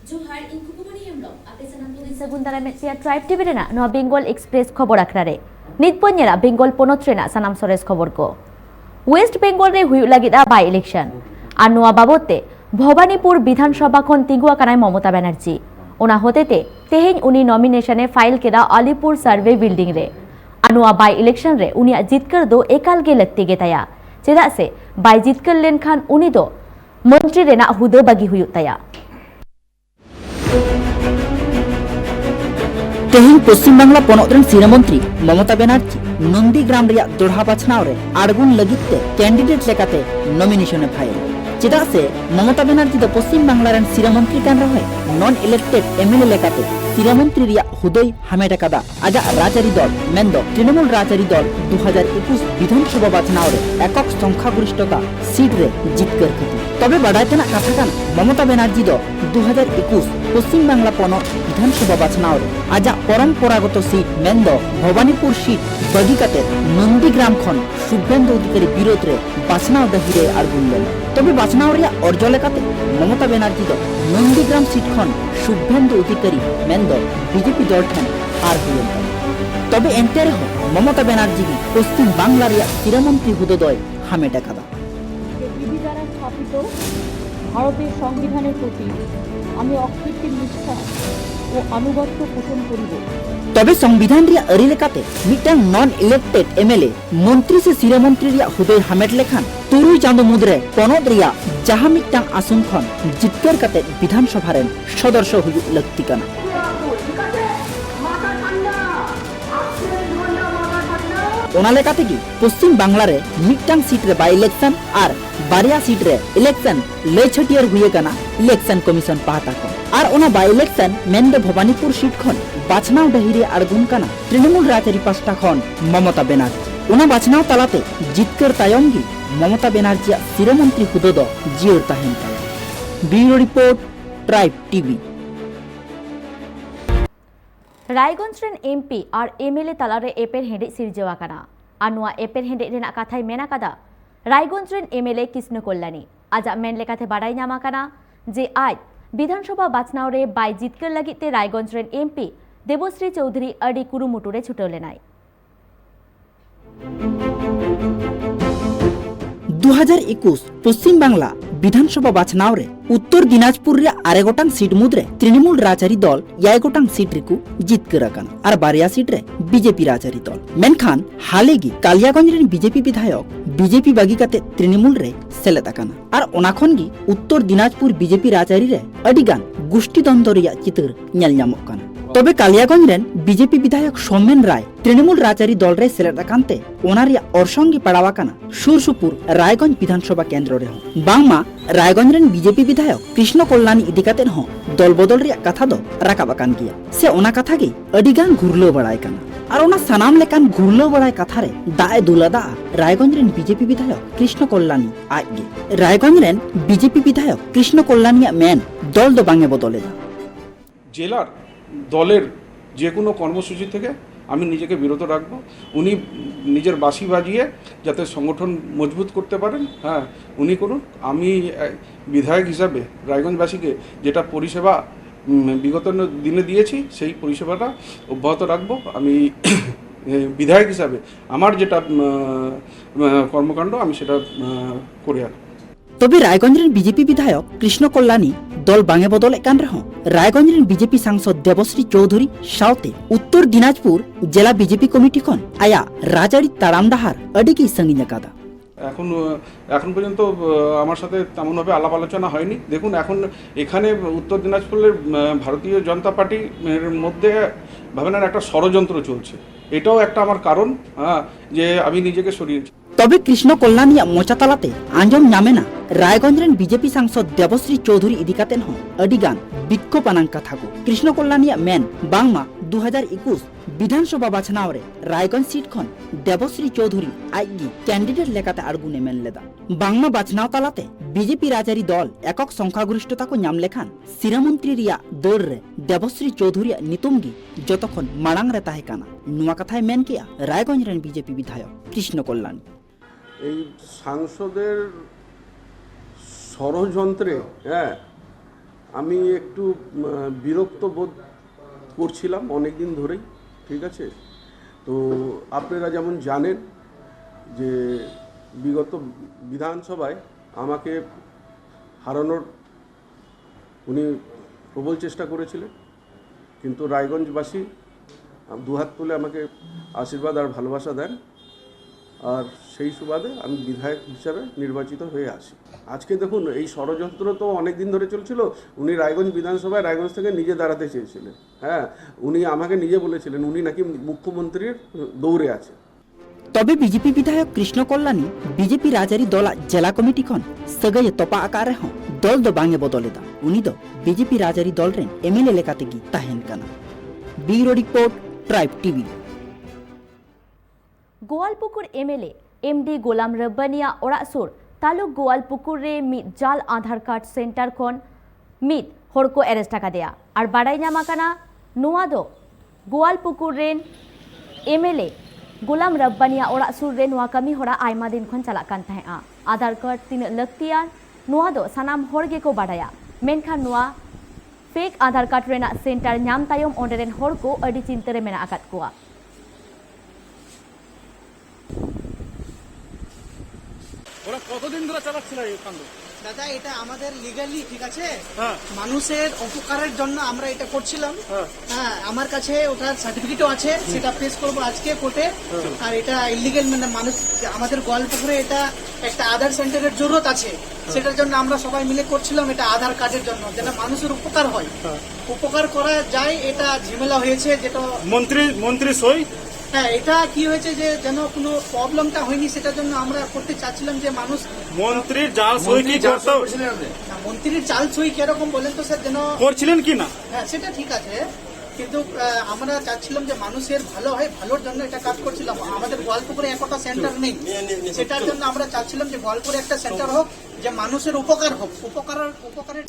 Johar Inkupumani Hemlok, Apesanam Segundara Metsia Tribe Tiberena, no Bengal Express Koborakrare. Nitponyera Bengal Ponotrena, Sanam Sores Koborko. West Bengal re হুইউ লাগিদা by election আর নোয়া বাবতে ভবানীপুর বিধানসভা খন তিগুয়া কানাই মমতা ব্যানার্জি ওনা হতেতে তেহেñ উনি নমিনেশনে ফাইল কেদা আলিপুর সার্ভে বিল্ডিং রে আর নোয়া বাই ইলেকশন রে উনি জিতকর দো একাল গে লত্তি গে তায়া চেদা সে বাই জিতকর লেন খান উনি দো মন্ত্রী রেনা হুদো বাগি হুইউ তায়া तेहें पश्चिम बांगला पनोतरेन सीरामंत्री ममता बनर्जी नंदीग्राम रिया दोढ़ा बाछनाव रे आड़गुन लगिते कैंडिडेट लेकाते नॉमिनेशन फाइल चेदा से ममता बनर्जी दो पश्चिम बांगला रेन सीरामंत्री कान रहे नॉन इलेक्टेड एमएलए लेकाते सीरामंत्री रिया हुदय हामेट कादा आजा राजारी दल मेंदो तृणमूल राजारी दल 2021 विधानसभा बाछनाव रे एकक संख्यागरिष्ठता सीट रे जितकर खति तबे बाडायतेना कथा कान ममता बनर्जी दो 2021 पश्चिम बांगला पनोत विधानसभा बाछनाव रे आजा परम्परागत सीट मेंदो भवानीपुर सीट बगी काते नंदीग्राम खन शुभेंदु अधिकारी विरोध रे बाछनाव दहिरे आरगुन लेन तबे बाछनाव रे अर्ज लेकाते ममता बनर्जी दो नंदीग्राम सीट खन शुभेंदु अधिकारी मेंदो बीजेपी दल ठन आर हुयेन तबे एंते रहो ममता बनर्जी की पश्चिम बांगला रे सीरामंत्री हुदोदय हामेटा कादा বিধি দ্বারা স্থাপিত ভারতের সংবিধানের প্রতি আমি অকৃত্রিম নিষ্ঠা ও আনুগত্য পোষণ করিব। तबे संविधान रिया अरी लेकाते मिटांग नॉन इलेक्टेड एमएलए मंत्री से सीरामंत्री रिया हुदय हामेट लेखान तुरुई चांदो मुद्रे पनोत रिया जहां मिटांग आसन खन जितकर काते विधानसभा रेन सदस्य हुयु लक्ति काना ओना लेकाते की पश्चिम बांगला रे मिटांग सीट रे बाय इलेक्शन आर बारिया सीट रे इलेक्शन ले छटियर हुए काना इलेक्शन कमीशन पाहता को आर ओना बाय इलेक्शन मेनदे भवानीपुर सीट खन बाछनाव डहिरे आड़गुन काना तृणमूल राजरी पास्टा खन ममता बनर्जी ओना बाछनाव तालाते जितकर तायंगी ममता बनर्जी सीरामंत्री हुदो दो जियर ताहेन bureau report tribe TV Raiganj রেন এমপি আর এমএলএ তালারে এপের হেঁড়ে সিরজেওয়া কানা আর নোয়া এপের হেঁড়ে রেনা কাথায় মেনা কাদা রায়গঞ্জ রেন এমএলএ কৃষ্ণ কল্যাণী আজা মেন লেখাতে বাড়াই নামা কানা যে আজ বিধানসভা বাছনাও রে বাই জিতকর লাগিতে রায়গঞ্জ রেন এমপি দেবশ্রী চৌধুরী আডি কুরুমুটুরে ছুটলে নাই 2021 पश्चिम बांगला विधानसभा बाछनाव रे उत्तर दिनाजपुर रे आरे गोटांग सीट मुद्रे तृणमूल राजरी दल 6 गोटांग सीट रिकु जितकर अकन आर बारिया सीट रे बीजेपी राजरी दल मेनखान हालेगी कालियागंज रे बीजेपी विधायक बीजेपी बागी काते तृणमूल रे सेलेद अकन आर ओनाखन गी उत्तर दिनाजपुर बीजेपी राजरी रे अडिगान गुष्टी द्वंद्व रिया चित्र नेल ᱧᱟᱢᱚᱜ ᱠᱟᱱᱟ तबे कालियागंज रेन बीजेपी विधायक सौमेन राय तृणमूल राजरी दल रे सेलेद अकानते ओनारिया ओरसंगी पड़ावा काना सुरसुपुर रायगंज विधानसभा केंद्र रे बांगमा रायगंज रेन बीजेपी विधायक कृष्ण कल्याणी इदिकाते हो दल बदल रिया कथा दो राकाब अकान गिया से ओना कथा गे अडिगान घुरलो बड़ाय काना आर ओना सनाम लेकान घुरलो बड़ाय कथा रे दाए दुलादा रायगंज रेन बीजेपी विधायक कृष्ण कल्याणी आगे रायगंज रेन बीजेपी विधायक कृष्ण कल्याणी मेन दल दो बांगे बदलेदा জেলার দলের যে কোনো কর্মসূচি থেকে আমি নিজেকে বিরত রাখবো উনি নিজের বাঁশি বাজিয়ে যাতে সংগঠন মজবুত করতে পারেন হ্যাঁ উনি করুন আমি বিধায়ক হিসাবে রায়গঞ্জবাসীকে যেটা পরিষেবা বিগত দিনে দিয়েছি সেই পরিষেবাটা অব্যাহত রাখবো আমি বিধায়ক হিসাবে আমার যেটা কর্মকাণ্ড আমি সেটা করে আসবো तबे रायगंज रेन बीजेपी विधायक कृष्ण कल्याणी दल बांगे बदल कान रहो रायगंज रेन बीजेपी सांसद देवश्री चौधरी साउते उत्तर दिनाजपुर जिला बीजेपी कमिटी खन आया राजारी ताराम डाहार अडी की संगिना कादा এখন পর্যন্ত আমার সাথে তেমনভাবে আলাপ আলোচনা হয়নি দেখুন এখন এখানে উত্তর দিনাজপুরের ভারতীয় জনতা পার্টির মধ্যে ভাবনার একটা ষড়যন্ত্র চলছে এটাও একটা আমার কারণ যে আমি নিজেকে সরিয়েছি तबे कृष्ण कल्याणी मोचातालाते आंजम नामेना रायगंज रेन बीजेपी सांसद देवश्री चौधरी इदिकातेन हो अडिगान बिक्षोपानां कथा को कृष्ण कल्याणी मेन बांगमा 2021 विधानसभा बाछनाव रे रायगंज सीट खन देवश्री चौधरी आइगी कैंडिडेट लेकाते आड़गुने मेन लेदा बांगमा बाछनाव तालाते बीजेपी राजारी दल एकक संख्यागरिष्ठता को नाम लेखान सीरामंत्री रिया दल रे देवश्री चौधरी नितुमगी जतखन माड़ांग रे ताहे काना नुवा कथाय मेन किया रायगंज रेन बीजेपी विधायक कृष्ण कल्याणी এই সাংসদের ষড়যন্ত্রে আমি একটু বিরক্ত বোধ করছিলাম অনেক দিন ধরেই, ঠিক আছে। তো আপনারা যেমন জানেন যে বিগত বিধানসভায় আমাকে হারানোর উনি প্রবল চেষ্টা করেছিলেন, কিন্তু রায়গঞ্জবাসী দুহাত তুলে আমাকে আশীর্বাদ আর ভালোবাসা দেন, আর সেই সুবাদে আমি বিধায়ক হিসাবে নির্বাচিত হয়ে আসি। আজকে দেখুন, এই ষড়যন্ত্র তো অনেক দিন ধরে চলছিল। উনি রায়গঞ্জ বিধানসভায় রায়গঞ্জ থেকে নিজে দাঁড়াতে চেয়েছিলেন। হ্যাঁ, উনি আমাকে নিজে বলেছিলেন উনি নাকি মুখ্যমন্ত্রীর দৌড়ে আছে। তবে বিজেপি বিধায়ক কৃষ্ণ কল্যাণী বিজেপি রাজাरी दला जिला कमिटी खन सगै तोपा आकार रह दल दो बांगे बदलेदा उनी दो बीजेपी राजारी दल रेन एमएलए लेकाते गी ताहेन काना। Bureau report tribe TV. Goalpokhar MLA MD Golam रब्बानिया ओरा सुर तालुक गोवालपुकुर रे मिद जाल आधार कार्ड सेंटर खन मिद हर को एरेस्ट टाका देया और बाड़ाई नामा काना नोआ दो गोवालपुकुर रेन एमएलए गोलाम रब्बानिया ओरा सुर रे नोआ कमी होरा आयमा दिन खन चला कान तहेआ। आधार कार्ड तीन लक्तियान नोआ दो सनाम हर गे को बाड़ाया, मेनखान नोआ फेक आधार कार्ड रेना सेंटर नाम तायम ओंडे रेन हर को अडी चिंता रे मेना आकात कोआ। ওরা কতদিন ধরে চালাচ্ছিল এই কাণ্ড? দাদা, এটা আমাদের লিগালি, ঠিক আছে, মানুষের উপকারের জন্য আমরা এটা করছিলাম। হ্যাঁ, আমার কাছে ওটার সার্টিফিকেটও আছে, সেটা পেশ করব আজকে কোর্টে। আর এটা ইলিগেল, মানে মানুষ আমাদের গোয়ালপুকুরে এটা একটা আধার সেন্টারের জরুরত আছে, সেটার জন্য আমরা সবাই মিলে করছিলাম। এটা আধার কার্ডের জন্য, যেটা মানুষের উপকার হয়, উপকার করা যায়। এটা ঝামেলা হয়েছে, যেটা মন্ত্রী সই। হ্যাঁ, এটা কি হয়েছে যে যেন কোনো প্রবলেমটা হয়নি, সেটার জন্য আমরা করতে চাচ্ছিলাম যে মানুষ মন্ত্রীর জাল সই কি করতে, মন্ত্রীর জাল সই কিরকম বলেন তো স্যার, যেন করছিলেন কি না? হ্যাঁ, সেটা ঠিক আছে, কিন্তু আমরা চাচ্ছিলাম যে মানুষের ভালো হয়, ভালোর জন্য এটা কাজ করছিলাম। আমাদের গোয়ালপুকুরে একটা সেন্টার নেই, সেটার জন্য আমরা চাচ্ছিলাম যে গোয়ালপুরে একটা সেন্টার হোক, যে মানুষের উপকার হোক, উপকারের